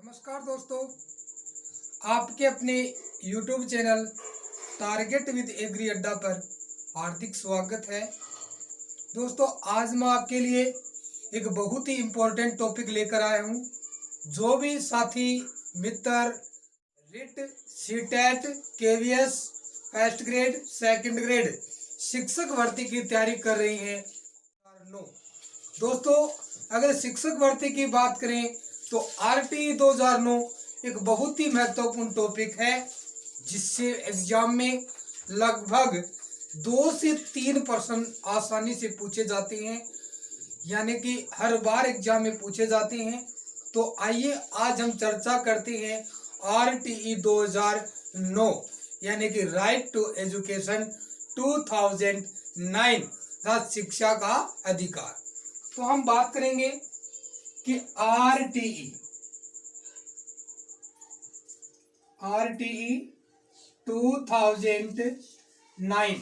नमस्कार दोस्तों, आपके अपने YouTube channel target with agri Adda पर हार्दिक स्वागत है। दोस्तों, आज मैं आपके लिए एक बहुत ही इम्पोर्टेंट टॉपिक लेकर आया हूँ। जो भी साथी मित्र REET, CTET, KVS, first grade, second grade शिक्षक भर्ती की तैयारी कर रही हैं, दोस्तों अगर शिक्षक भर्ती की बात करें तो आरटीई 2009 एक बहुत ही महत्वपूर्ण टॉपिक है, जिससे एग्जाम में लगभग 2 से 3 प्रश्न आसानी से पूछे जाते हैं, यानी कि हर बार एग्जाम में पूछे जाते हैं। तो आइए आज हम चर्चा करते हैं आरटीई 2009 यानी कि राइट टू एजुकेशन 2009 शिक्षा का अधिकार। तो हम बात करेंगे कि आरटीई 2009।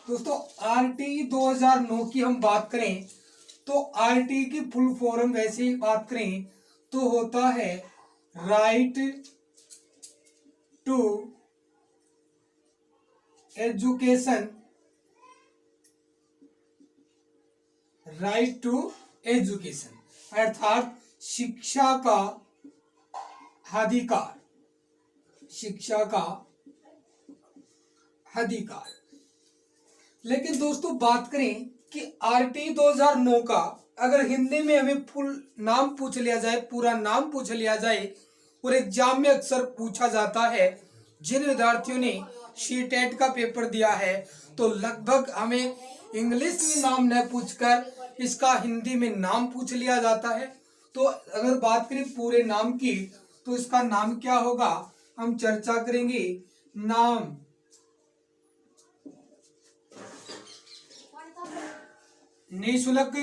दोस्तों आरटीई 2009 की हम बात करें तो आरटीई की फुल फॉर्म वैसे ही बात करें तो होता है right to education, right to education अर्थात शिक्षा का अधिकार, शिक्षा का अधिकार। लेकिन दोस्तों बात करें कि आरटीई 2009 का अगर हिंदी में हमें फुल नाम पूछ लिया जाए, पूरा नाम पूछ लिया जाए, और एग्जाम में अक्सर पूछा जाता है, जिन विद्यार्थियों ने सीटेट का पेपर दिया है तो लगभग हमें इंग्लिश में नाम न पूछकर इसका हिंदी में नाम पूछ लिया जाता है। तो अगर बात करें पूरे नाम की तो इसका नाम क्या होगा, हम चर्चा करेंगे। नाम निःशुल्क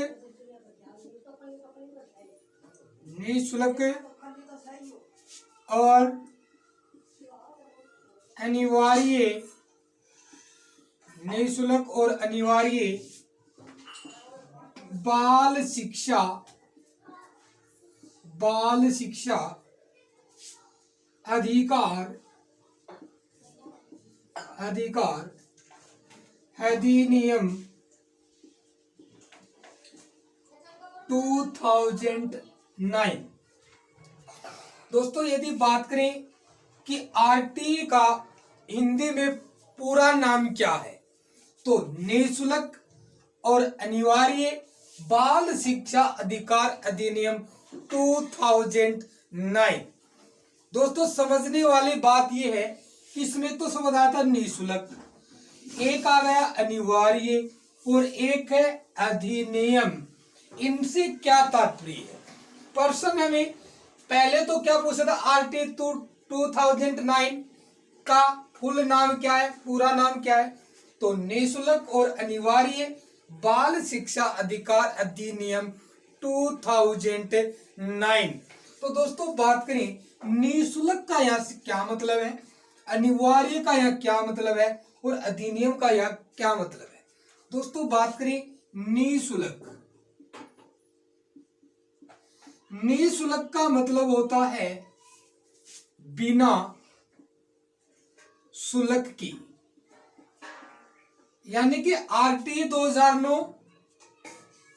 और अनिवार्य, निःशुल्क और अनिवार्य बाल शिक्षा अधिकार अधिनियम 2009। दोस्तों यदि बात करें कि आरटीई का हिंदी में पूरा नाम क्या है तो निःशुल्क और अनिवार्य बाल शिक्षा अधिकार अधिनियम 2009। दोस्तों समझने वाली बात यह है, इसमें तो सब बताया था निःशुल्क, एक आ गया अनिवार्य और एक है अधिनियम। इनसे क्या तात्पर्य है? प्रश्न हमें पहले तो क्या पूछा था, आरटीई 2009 का फुल नाम क्या है, पूरा नाम क्या है, तो निःशुल्क और अनिवार्य बाल शिक्षा अधिकार अधिनियम 2009। तो दोस्तों बात करें निःशुल्क का यहाँ से क्या मतलब है, अनिवार्य का यहाँ क्या मतलब है और अधिनियम का यहाँ क्या मतलब है। दोस्तों बात करें निःशुल्क, निःशुल्क का मतलब होता है बिना शुल्क की, यानी कि आरटीई 2009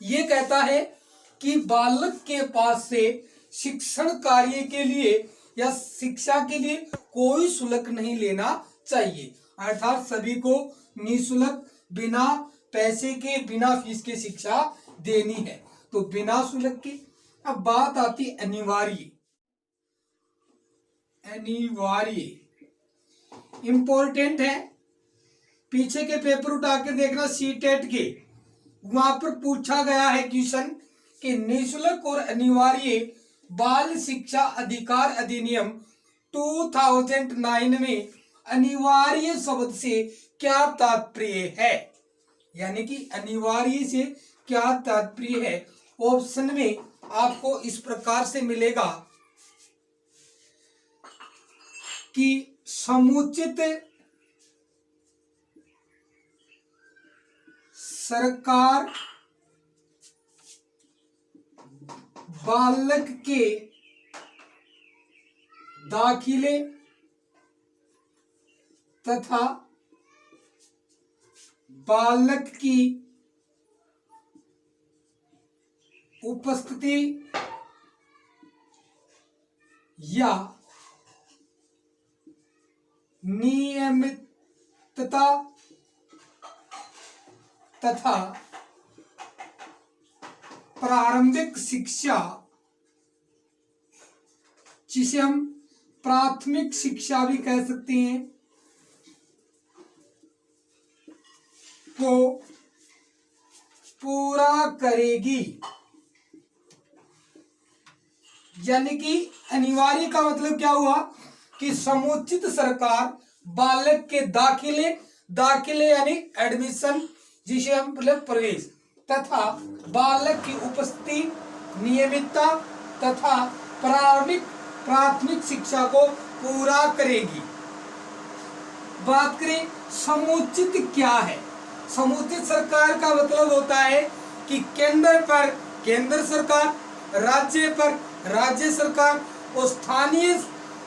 ये कहता है कि बालक के पास से शिक्षण कार्य के लिए या शिक्षा के लिए कोई शुल्क नहीं लेना चाहिए, अर्थात सभी को निःशुल्क बिना पैसे के, बिना फीस के शिक्षा देनी है, तो बिना शुल्क की। अब बात आती अनिवार्य, इंपॉर्टेंट है, पीछे के पेपर उठा के देखना सीटेट के, वहां पर पूछा गया है क्वेश्चन कि निःशुल्क और अनिवार्य बाल शिक्षा अधिकार अधिनियम 2009 में अनिवार्य शब्द से क्या तात्पर्य है, यानी कि अनिवार्य से क्या तात्पर्य है। ऑप्शन में आपको इस प्रकार से मिलेगा कि समुचित सरकार बालक के दाखिले तथा बालक की उपस्थिति या नियमितता तथा प्रारंभिक शिक्षा, जिसे हम प्राथमिक शिक्षा भी कह सकते हैं, को पूरा करेगी। यानी कि अनिवार्य का मतलब क्या हुआ कि समुचित सरकार बालक के दाखिले यानी एडमिशन, जिसे हम मतलब प्रवेश, तथा बालक की उपस्थिति, नियमितता तथा प्राथमिक शिक्षा को पूरा करेगी। बात करें समुचित क्या है। समुचित सरकार का मतलब होता है कि केंद्र पर केंद्र सरकार, राज्य पर राज्य सरकार और स्थानीय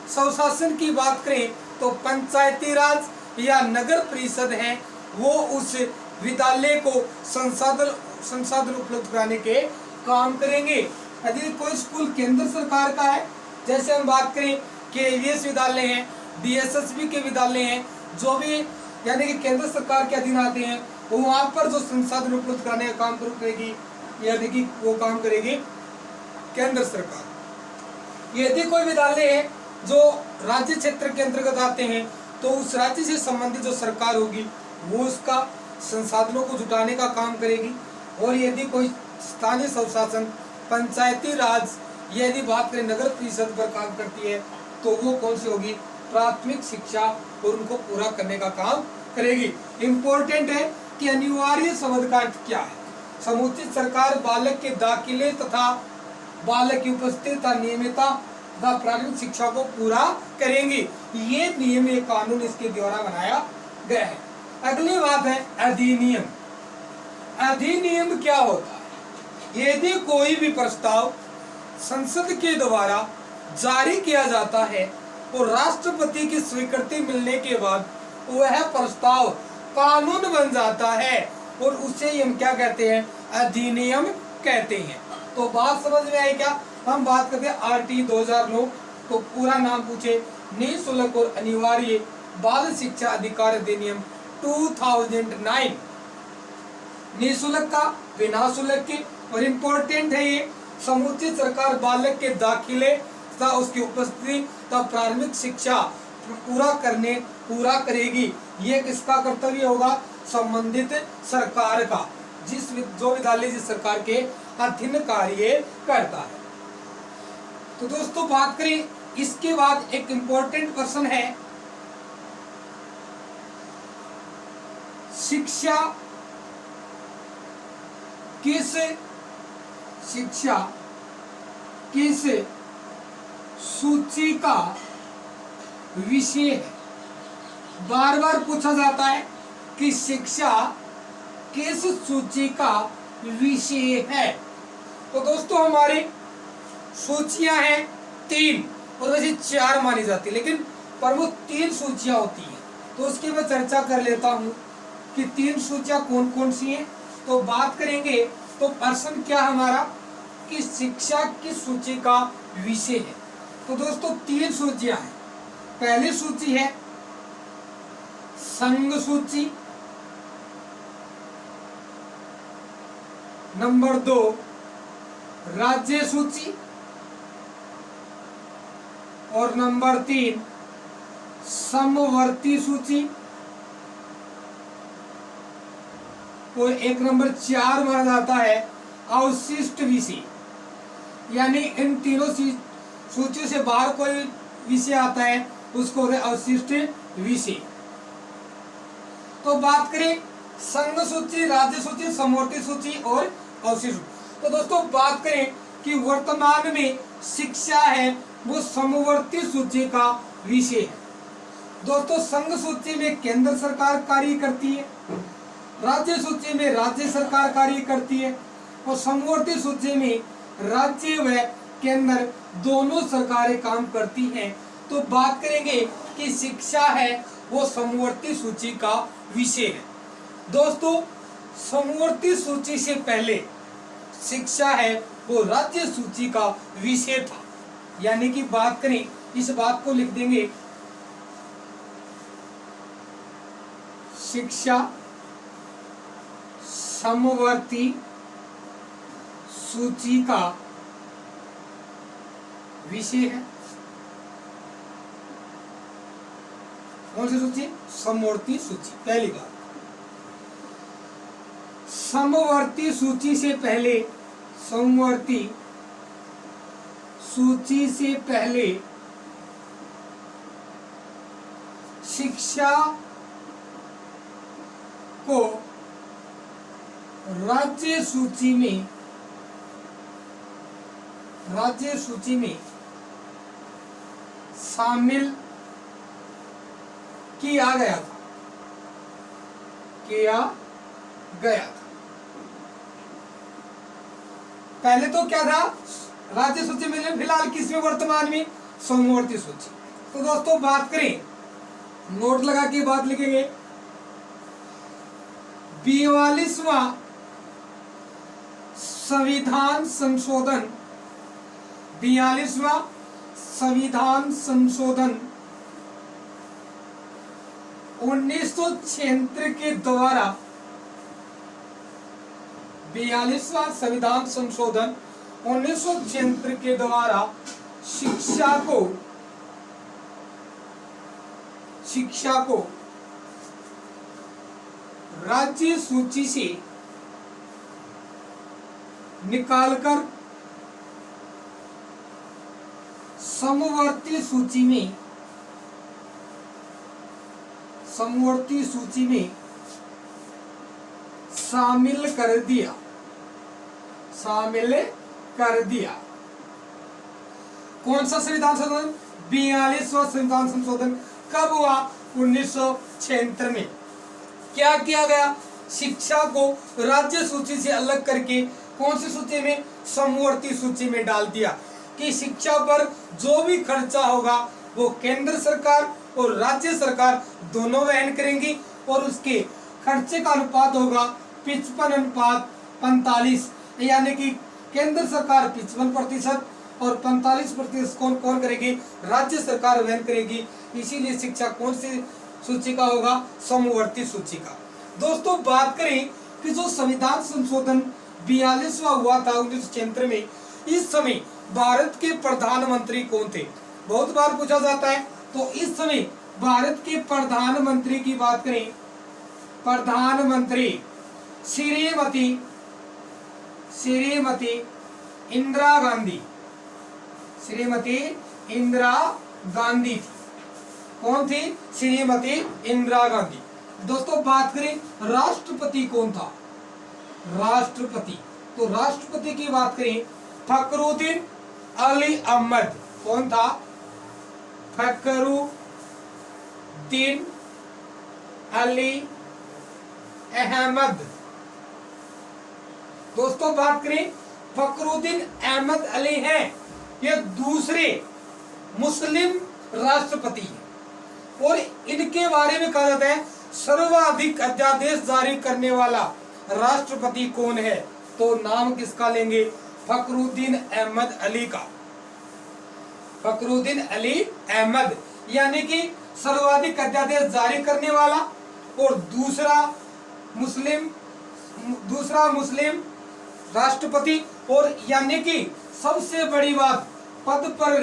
स्वशासन की बात करें तो पंचायती राज या नगर परिषद है, वो उस विद्यालय को संसाधन उपलब्ध कराने के काम करेंगे। यदि कोई स्कूल केंद्र सरकार का है, जैसे हम बात करें केवीएस विद्यालय हैं, डीएसएसबी के विद्यालय हैं, जो भी यानी कि केंद्र सरकार के अधीन आते हैं, वो वहां पर जो संसाधन उपलब्ध कराने का काम करेगी, यानी कि वो काम करेगी केंद्र सरकार। यदि कोई विद्यालय है जो राज्य क्षेत्र के अंतर्गत आते हैं, तो उस राज्य से संबंधित जो सरकार होगी वो उसका संसाधनों को जुटाने का काम करेगी। और यदि कोई स्थानीय स्वशासन, पंचायती राज, यदि बात करें नगर परिषद पर काम करती है, तो वो कौन सी होगी, प्राथमिक शिक्षा और उनको पूरा करने का काम करेगी। इंपॉर्टेंट है कि अनिवार्य शब्द का अर्थ क्या है। समुचित सरकार बालक के दाखिले तथा बालक की उपस्थिति तथा नियमितता तथा प्राथमिक शिक्षा को पूरा करेंगी। ये नियम, ये कानून इसके द्वारा बनाया गया है। अगली बात है अधिनियम। अधिनियम क्या होता है। यदि कोई भी प्रस्ताव संसद के द्वारा जारी किया जाता है और राष्ट्रपति की स्वीकृति मिलने के बाद वह प्रस्ताव कानून बन जाता है और उसे हम क्या कहते हैं, अधिनियम कहते हैं। तो बात समझ में आई क्या। हम बात करते हैं आरटी 2009, तो पूरा नाम पूछे निःशुल्क और अनिवार्य बाल शिक्षा अधिकार अधिनियम 2009। निःशुल्क का, बिना शुल्क के, और इम्पोर्टेंट है ये, समुचित सरकार बालक के दाखिले तथा उसकी उपस्थिति तथा प्राथमिक शिक्षा पूरा करेगी। ये किसका कर्तव्य होगा, संबंधित सरकार का, जो विद्यालय जिस सरकार के अधीन कार्य करता है। तो दोस्तों बात करें, इसके बाद एक इंपॉर्टेंट प्रश्न है, शिक्षा किस सूची का विषय है। बार बार पूछा जाता है कि शिक्षा किस सूची का विषय है। तो दोस्तों हमारी सूचियां हैं 3, और वैसे 4 मानी जाती है, लेकिन प्रमुख 3 सूचियां होती हैं। तो उसकी मैं चर्चा कर लेता हूं कि 3 सूचियां कौन कौन सी हैं। तो बात करेंगे तो प्रश्न क्या हमारा कि शिक्षा किस सूची का विषय है। तो दोस्तों 3 सूचियां हैं। पहली सूची है संघ सूची, नंबर 2 राज्य सूची, और नंबर 3 समवर्ती सूची, और एक नंबर 4 माना जाता है अवशिष्ट विषय। यानी इन तीनों सूचियों से बाहर कोई विषय आता है उसको होता है अवशिष्ट विषय। तो बात करें संघ सूची, राज्य सूची, समवर्ती सूची और अवशिष्ट। तो दोस्तों बात करें कि वर्तमान में शिक्षा है वो समवर्ती सूची का विषय है। दोस्तों संघ सूची में केंद्र सरकार कार्य करती है, राज्य सूची में राज्य सरकार कार्य करती है, और समवर्ती सूची में राज्य व केंद्र दोनों सरकारें काम करती हैं। तो बात करेंगे कि शिक्षा है वो समवर्ती सूची का विषय है। दोस्तों, समवर्ती सूची से पहले शिक्षा है वो राज्य सूची का विषय था। यानी कि बात करें, इस बात को लिख देंगे, शिक्षा समवर्ती सूची का विषय है। कौन सी सूची? समवर्ती सूची। पहली बात, समवर्ती सूची से पहले, समवर्ती सूची से पहले शिक्षा को राज्य सूची में शामिल किया गया था। पहले तो क्या था? राज्य सूची में, फिलहाल किसमें? वर्तमान में समवर्ती सूची। तो दोस्तों बात करें, नोट लगा के बात लिखेंगे, 42वां संविधान संशोधन, 42वां संविधान संशोधन 1976 के द्वारा, 42वां संविधान संशोधन 1976 के द्वारा शिक्षा को राज्य सूची से निकालकर समवर्ती सूची में शामिल कर दिया। कौन सा संविधान संशोधन? 42वां संविधान संशोधन। कब हुआ? 1976 में। क्या किया गया? शिक्षा को राज्य सूची से अलग करके कौन सी सूची में? समवर्ती सूची में डाल दिया कि शिक्षा पर जो भी खर्चा होगा वो केंद्र सरकार और राज्य सरकार दोनों वहन करेंगी, और उसके खर्चे का अनुपात होगा 55:45। यानी कि केंद्र सरकार 55% और 45% कौन करेगी? राज्य सरकार वहन करेगी। इसीलिए शिक्षा कौन सी सूची का होगा? समवर्ती सूची का। दोस्तों बात करें कि जो संविधान संशोधन 42वां हुआ था 1976 में, इस समय भारत के प्रधानमंत्री कौन थे? बहुत बार पूछा जाता है। तो इस समय भारत के प्रधानमंत्री की बात करें, प्रधानमंत्री श्रीमती इंदिरा गांधी थी। कौन थी? श्रीमती इंदिरा गांधी। दोस्तों बात करें राष्ट्रपति कौन था? राष्ट्रपति, तो राष्ट्रपति की बात करें, फखरुद्दीन अली अहमद। कौन था? फखरुद्दीन अली अहमद। दोस्तों बात करें, फखरुद्दीन अहमद अली हैं, ये दूसरे मुस्लिम राष्ट्रपति हैं, और इनके बारे में कहा जाता है सर्वाधिक अध्यादेश जारी करने वाला राष्ट्रपति कौन है? तो नाम किसका लेंगे? फखरुद्दीन अहमद अली का। फखरुद्दीन अली अहमद यानी कि सर्वाधिक अध्यादेश जारी करने वाला और दूसरा मुस्लिम राष्ट्रपति, और यानी कि सबसे बड़ी बात, पद पर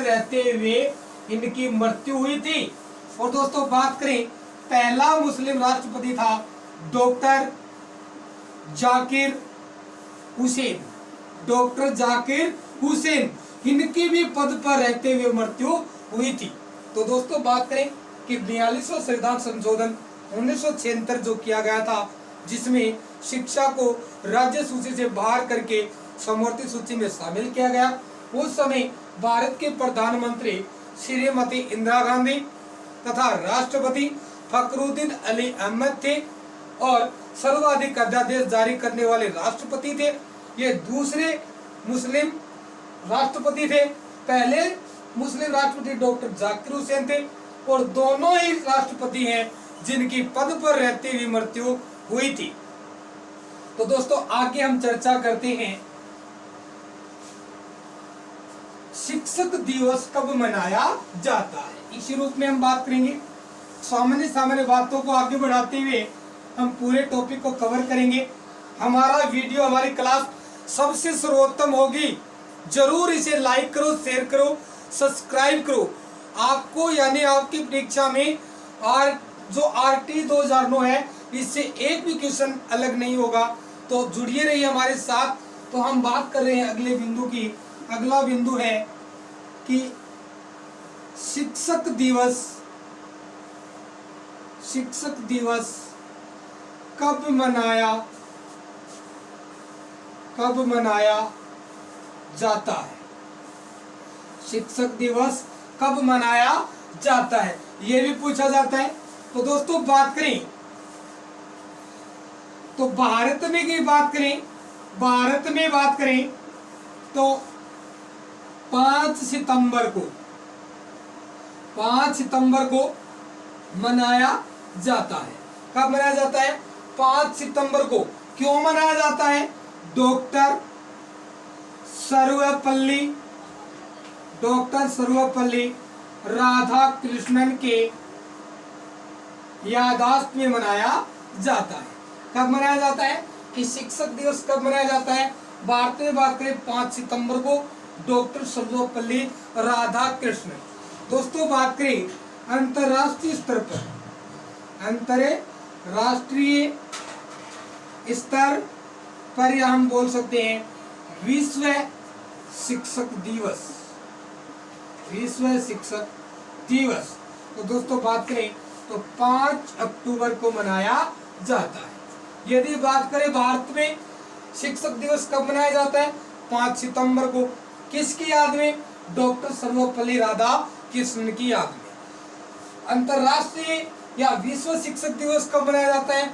रहते हुए इनकी मृत्यु हुई थी। और दोस्तों बात करें, पहला मुस्लिम राष्ट्रपति था डॉक्टर जाकिर हुसैन। इनकी भी पद पर रहते हुए मृत्यु हुई थी। तो दोस्तों बात करें कि 42वां संविधान संशोधन 1976 जो किया गया था, जिसमें शिक्षा को राज्य सूची से बाहर करके समवर्ती सूची में शामिल किया गया, उस समय भारत के प्रधानमंत्री श्रीमती इंदिरा गांधी तथा राष्ट्रपति फखरुद्दीन अली अहमद थे, और सर्वाधिक अध्यादेश जारी करने वाले राष्ट्रपति थे। ये दूसरे मुस्लिम राष्ट्रपति थे। पहले मुस्लिम राष्ट्रपति डॉक्टर जाकिर हुसैन थे और दोनों ही राष्ट्रपति हैं जिनकी पद पर रहते हुए मृत्यु हुई थी। तो दोस्तों आगे हम चर्चा करते हैं शिक्षक दिवस कब मनाया जाता है। इसी रूप में हम बात करेंगे। सामान्य बातों को आगे बढ़ाते हुए हम पूरे टॉपिक को कवर करेंगे। हमारा वीडियो, हमारी क्लास सबसे सर्वोत्तम होगी। जरूर इसे लाइक करो, शेयर करो, सब्सक्राइब करो। आपको यानी आपकी परीक्षा में जो RT 2009 है इससे एक भी क्वेश्चन अलग नहीं होगा। तो जुड़िए रहिए हमारे साथ। तो हम बात कर रहे हैं अगले बिंदु की। अगला बिंदु है कि शिक्षक दिवस कब मनाया जाता है। शिक्षक दिवस कब मनाया जाता है ये भी पूछा जाता है। तो दोस्तों बात करें तो भारत में बात करें तो 5 सितंबर को मनाया जाता है। कब मनाया जाता है? 5 सितंबर को। क्यों मनाया जाता है? डॉक्टर सर्वपल्ली राधाकृष्णन के याददाश्त में मनाया जाता है। कब मनाया जाता है कि शिक्षक दिवस कब मनाया जाता है? भारत में बात करें 5 सितंबर को, डॉक्टर सर्वपल्ली राधाकृष्णन। दोस्तों बात करें अंतरराष्ट्रीय स्तर पर या हम बोल सकते हैं विश्व शिक्षक दिवस। तो दोस्तों बात करें तो 5 अक्टूबर को मनाया जाता है। यदि बात करें भारत में शिक्षक दिवस कब मनाया जाता है? 5 सितंबर को। किसकी याद में? डॉक्टर सर्वपल्ली राधाकृष्णन की याद में। अंतरराष्ट्रीय या विश्व शिक्षक दिवस कब मनाया जाता है?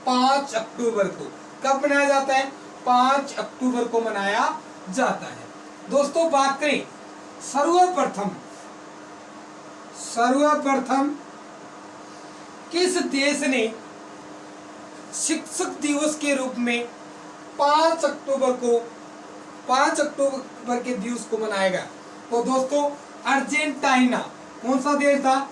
5 अक्टूबर को। कब मनाया जाता है? 5 अक्टूबर को मनाया जाता है। दोस्तों बात करें सर्वप्रथम किस देश ने शिक्षक दिवस के रूप में 5 अक्टूबर के दिवस को मनाया गया? तो दोस्तों अर्जेंटीना। कौन सा देश था?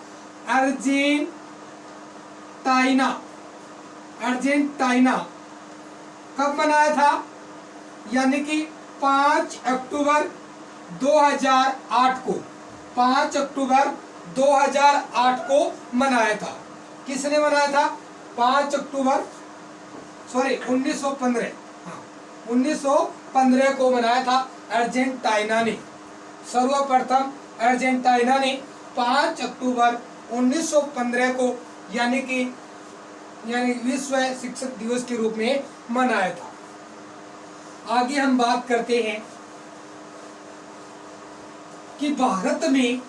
अर्जेंटीना। कब मनाया था? यानी कि 5 अक्टूबर 2008 को। 5 अक्टूबर 2008 को मनाया था। किसने मनाया था? 5 अक्टूबर 1915। 1915 को मनाया था अर्जेंटीना ने। सर्वप्रथम अर्जेंटीना ने 5 अक्टूबर 1915 को यानी विश्व शिक्षक दिवस के रूप में मनाया था। आगे हम बात करते हैं कि भारत में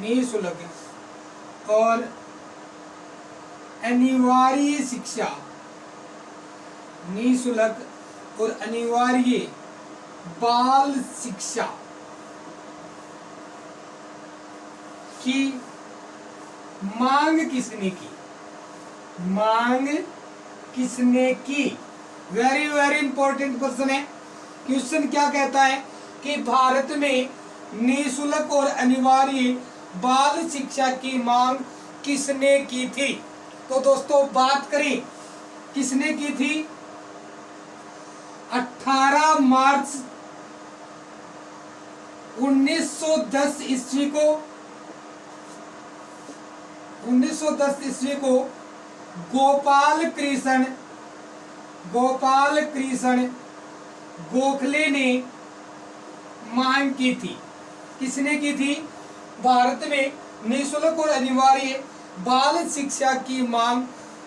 निःशुल्क और अनिवार्य शिक्षा, निःशुल्क और अनिवार्य बाल शिक्षा की मांग किसने की? वेरी वेरी इंपॉर्टेंट क्वेश्चन है। क्वेश्चन क्या कहता है कि भारत में निःशुल्क और अनिवार्य बाल शिक्षा की मांग किसने की थी? तो दोस्तों बात करें किसने की थी? 18 मार्च 1910 ईस्वी को गोपाल कृष्ण गोखले ने मांग की थी। किसने की थी? भारत में निःशुल्क और अनिवार्य बाल शिक्षा की मांग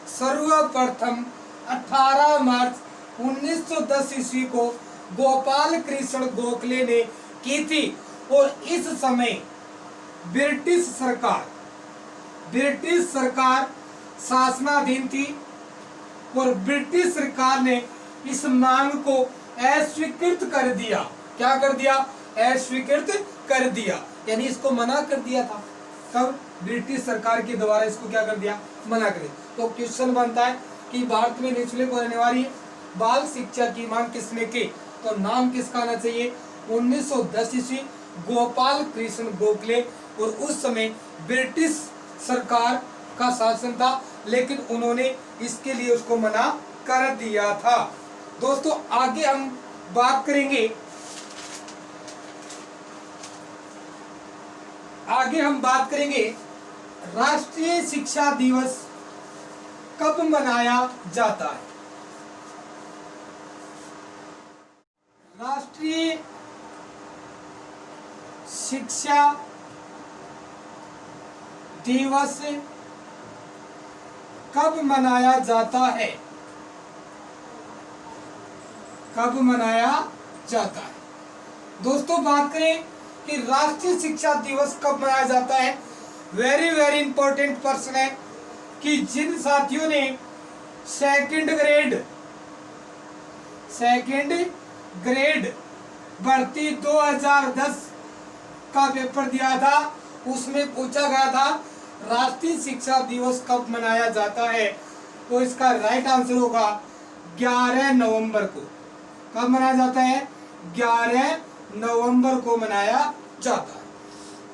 सर्वप्रथम 18 मार्च 1910 ईस्वी को गोपाल कृष्ण गोखले ने की थी। और इस समय ब्रिटिश सरकार ब्रिटिश सरकार शासनाधीन थी और ब्रिटिश सरकार ने इस मांग को अस्वीकृत कर दिया। क्या कर दिया? अस्वीकृत कर दिया, यानी इसको मना कर दिया था। कब? ब्रिटिश सरकार के द्वारा इसको क्या कर दिया? मना कर दिया। तो क्वेश्चन बनता है कि भारत में निःशुल्क और अनिवार्य बाल शिक्षा की मांग किसने की? तो नाम किसका आना चाहिए? 1910 ईस्वी गोपाल कृष्ण गोखले। और उस समय ब्रिटिश सरकार का शासन था, लेकिन उन्होंने इसके लिए उसको मना कर दिया था। दोस्तों आगे हम बात करेंगे, राष्ट्रीय शिक्षा दिवस कब मनाया जाता है? राष्ट्रीय शिक्षा दिवस कब मनाया जाता है? कब मनाया जाता है? दोस्तों बात करें कि राष्ट्रीय शिक्षा दिवस कब मनाया जाता है, वेरी वेरी इंपॉर्टेंट प्रश्न है कि जिन साथियों ने सेकंड ग्रेड भर्ती 2010 का पेपर दिया था, उसमें पूछा गया था राष्ट्रीय शिक्षा दिवस कब मनाया जाता है। तो इसका राइट आंसर होगा 11 नवंबर को। कब मनाया जाता है? 11 नवंबर को मनाया जाता है।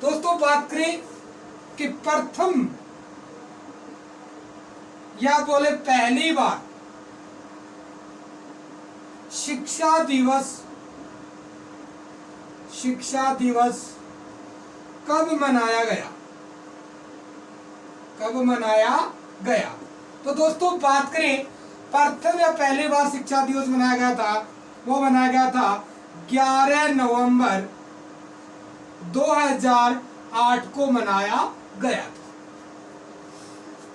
दोस्तों बात करें कि प्रथम या बोले पहली बार शिक्षा दिवस कब मनाया गया? कब मनाया गया? तो दोस्तों बात करें प्रथम या पहली बार शिक्षा दिवस मनाया गया था, वो मनाया गया था 11 नवंबर 2008 को मनाया गया था।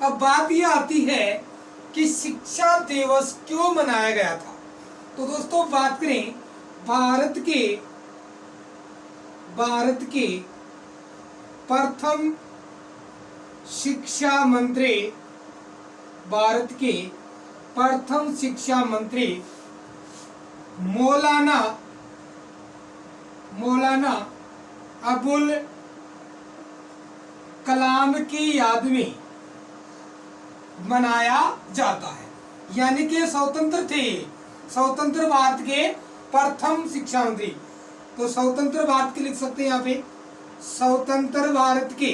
अब बात यह आती है कि शिक्षा दिवस क्यों मनाया गया था। तो दोस्तों बात करें भारत के प्रथम शिक्षा मंत्री मौलाना अबुल कलाम की याद में मनाया जाता है। यानी कि स्वतंत्र भारत के प्रथम शिक्षा मंत्री। तो स्वतंत्र भारत के लिख सकते हैं यहाँ पे, स्वतंत्र भारत के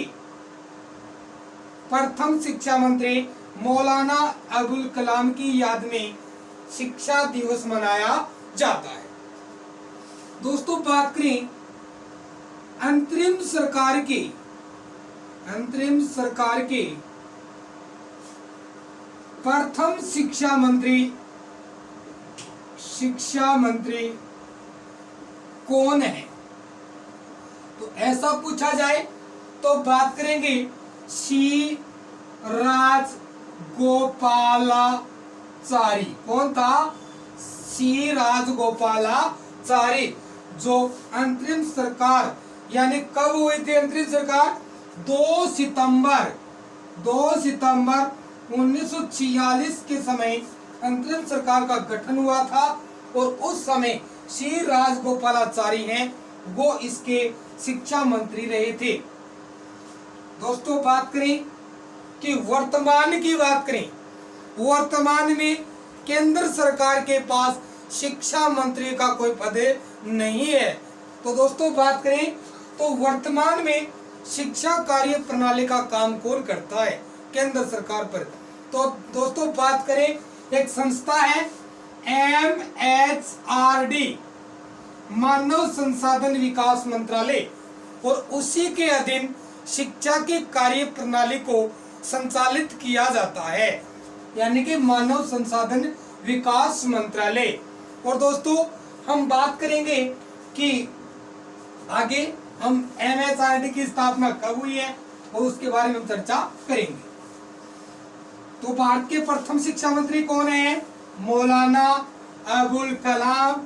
प्रथम शिक्षा मंत्री मौलाना अबुल कलाम की याद में शिक्षा दिवस मनाया जाता है। दोस्तों बात करें अंतरिम सरकार के प्रथम शिक्षा मंत्री कौन है? तो ऐसा पूछा जाए तो बात करेंगे सी राजगोपालाचारी। कौन था? सी राजगोपालाचारी, जो अंतरिम सरकार, यानी कब हुई थी अंतरिम सरकार? 2 सितंबर 1946 के समय अंतरिम सरकार का गठन हुआ था और उस समय सी राजगोपालाचारी हैं, वो इसके शिक्षा मंत्री रहे थे। दोस्तों बात करें कि वर्तमान में केंद्र सरकार के पास शिक्षा मंत्री का कोई पद नहीं है। तो दोस्तों बात करें तो वर्तमान में शिक्षा कार्य प्रणाली का काम कौन करता है? केंद्र सरकार पर। तो दोस्तों बात करें एक संस्था है MHRD, मानव संसाधन विकास मंत्रालय, और उसी के अधीन शिक्षा की कार्य प्रणाली को संचालित किया जाता है, यानी कि मानव संसाधन विकास मंत्रालय। और दोस्तों हम बात करेंगे कि आगे हम MHRD की स्थापना कब हुई है और उसके बारे में हम चर्चा करेंगे। तो भारत के प्रथम शिक्षा मंत्री कौन है? मौलाना अबुल कलाम।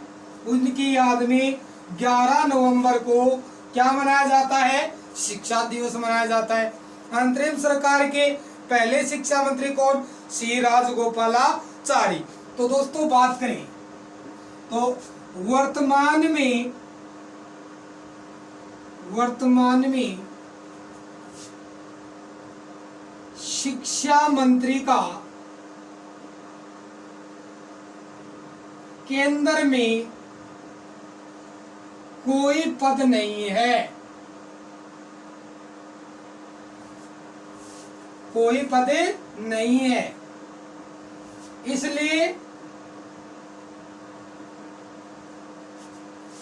उनकी याद में 11 नवंबर को क्या मनाया जाता है? शिक्षा दिवस मनाया जाता है। अंतरिम सरकार के पहले शिक्षा मंत्री कौन? सी राजगोपालाचारी। तो दोस्तों बात करें तो वर्तमान में शिक्षा मंत्री का केंद्र में कोई पद नहीं है, कोई पद नहीं है। इसलिए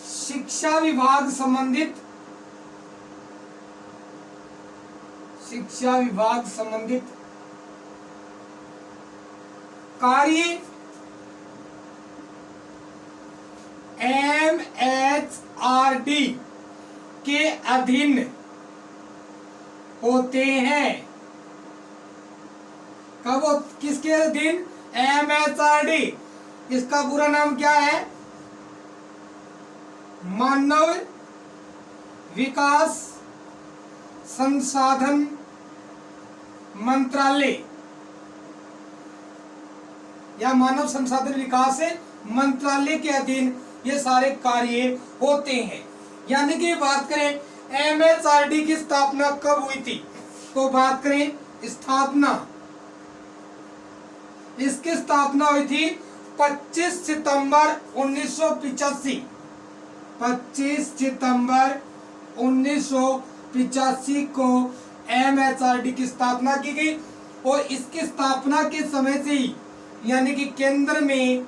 शिक्षा विभाग संबंधित कार्य MHRD के अधीन होते हैं। कब? किसके अधीन? MHRD। इसका पूरा नाम क्या है? मानव विकास संसाधन मंत्रालय या मानव संसाधन विकास मंत्रालय के अधीन ये सारे कार्य होते हैं। यानी कि बात करें MHRD की स्थापना कब हुई थी, तो बात करें स्थापना, इसकी स्थापना हुई थी 25 सितंबर 1985। 25 सितंबर 1985 को MHRD की स्थापना की गई और इसकी स्थापना के समय से ही यानी कि केंद्र में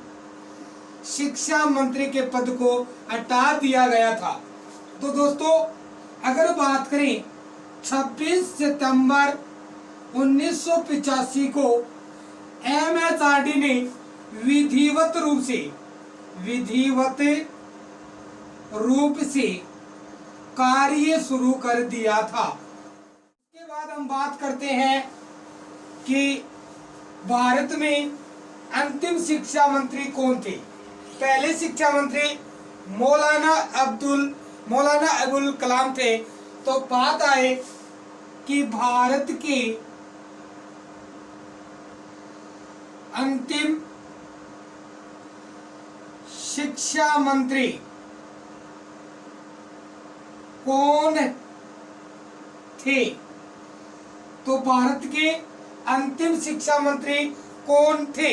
शिक्षा मंत्री के पद को हटा दिया गया था। तो दोस्तों अगर बात करें 26 सितंबर 1985 को MHRD ने विधिवत रूप से कार्य शुरू कर दिया था। इसके बाद हम बात करते हैं कि भारत में अंतिम शिक्षा मंत्री कौन थे। पहले शिक्षा मंत्री मौलाना अबुल कलाम थे। तो बात आए कि भारत के अंतिम शिक्षा मंत्री कौन थे, तो भारत के अंतिम शिक्षा मंत्री कौन थे,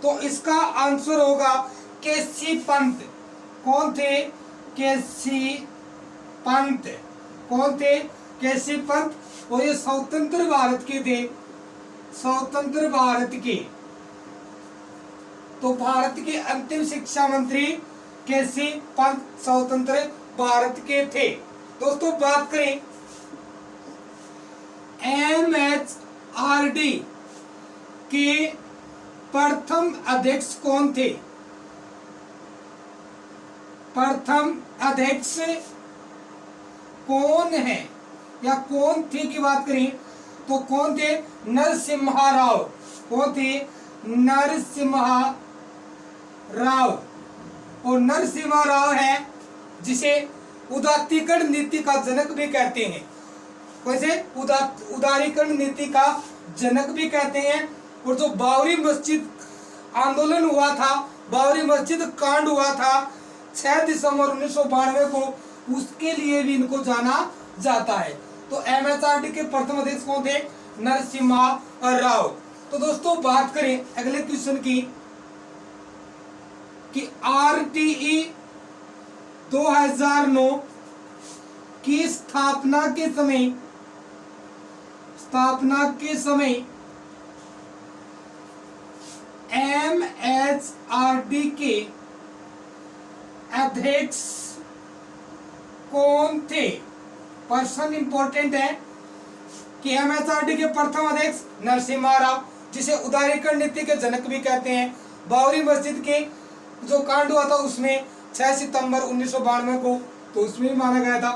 तो इसका आंसर होगा केसी पंत। कौन थे? केसी पंत। कौन थे? केसी पंत। और ये स्वतंत्र भारत के थे, स्वतंत्र भारत के। तो भारत के अंतिम शिक्षा मंत्री केसी पंत स्वतंत्र भारत के थे। दोस्तों बात करें MHRD के प्रथम अध्यक्ष कौन थे। प्रथम अध्यक्ष कौन है या कौन थे की बात करें तो कौन थे? नरसिम्हा राव। कौन थे? नरसिम्हा राव। और नरसिम्हा राव है जिसे उदारीकरण नीति का जनक भी कहते हैं। वैसे उदारीकरण नीति का जनक भी कहते हैं। और जो बाबरी मस्जिद आंदोलन हुआ था, बाबरी मस्जिद कांड हुआ था 6 दिसंबर 1992 को, उसके लिए भी इनको जाना जाता है। तो MHRD के प्रथम अध्यक्ष कौन थे? नरसिम्हा राव। तो दोस्तों बात करें अगले क्वेश्चन की कि RTE 2009 की स्थापना के समय MHRD के अध्यक्ष कौन थे? पर्सन इंपॉर्टेंट है कि MHRD के प्रथम अध्यक्ष नरसिम्हा राव, जिसे उदारीकरण नीति के जनक भी कहते हैं। बाबरी मस्जिद के जो कांड हुआ था उसमें 6 सितंबर 1992 को, तो उसमें भी माना गया था।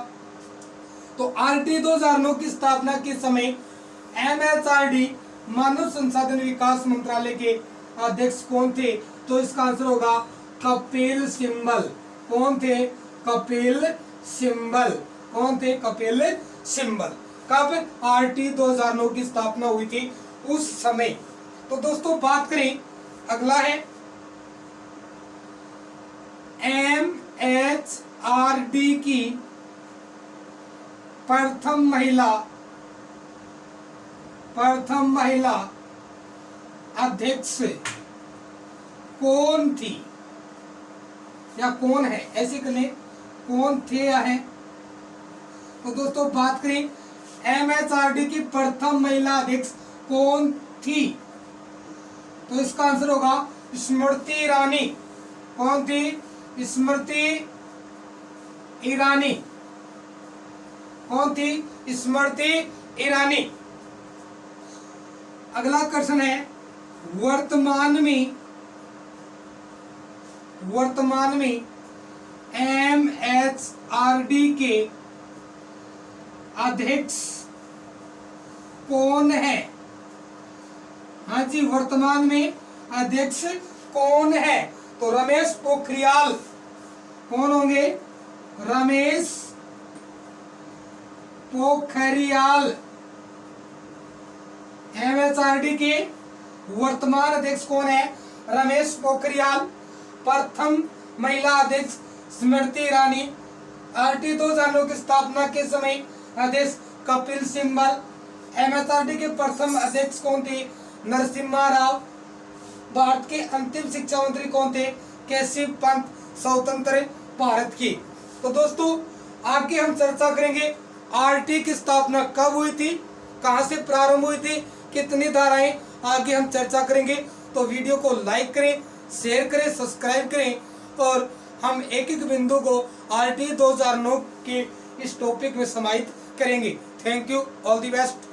तो RTE 2009 की स्थापना के समय MHRD मानव संसाधन विकास मंत्रालय के अध्यक्ष कौन थे? तो इसका आंसर होगा कपिल सिब्बल। कौन थे? कपिल सिब्बल। कौन थे? कपिल सिब्बल। कब? आरटी 2009 की स्थापना हुई थी उस समय। तो दोस्तों बात करें, अगला है MHRD की प्रथम महिला अध्यक्ष कौन थी या कौन है? ऐसे करें, कौन थे या है? तो दोस्तों बात करें MHRD की प्रथम महिला अध्यक्ष कौन थी, तो इसका आंसर होगा स्मृति ईरानी। कौन थी? स्मृति ईरानी। कौन थी? स्मृति ईरानी। अगला क्वेश्चन है, वर्तमान में MHRD के अध्यक्ष कौन है? हाँ जी, वर्तमान में अध्यक्ष कौन है? तो रमेश पोखरियाल। कौन होंगे? रमेश पोखरियाल। MHRD के वर्तमान अध्यक्ष कौन है? रमेश पोखरियाल। प्रथम महिला अध्यक्ष स्मृति ईरानी। RT 2009 की स्थापना के समय अध्यक्ष कपिल सिब्बल। MHRD के प्रथम अध्यक्ष कौन थे? नरसिम्हा राव। भारत के अंतिम शिक्षा मंत्री कौन थे? केशव पंत, स्वतंत्र भारत की। तो दोस्तों आगे हम चर्चा करेंगे RT की स्थापना कब हुई थी, कहां से प्रारंभ हुई थी, कितनी धाराएं, आगे हम चर्चा करेंगे। तो वीडियो को लाइक करें, शेयर करें, सब्सक्राइब करें और हम एक एक बिंदु को RT 2009 के इस टॉपिक में समाहित करेंगे। Thank you, all the best.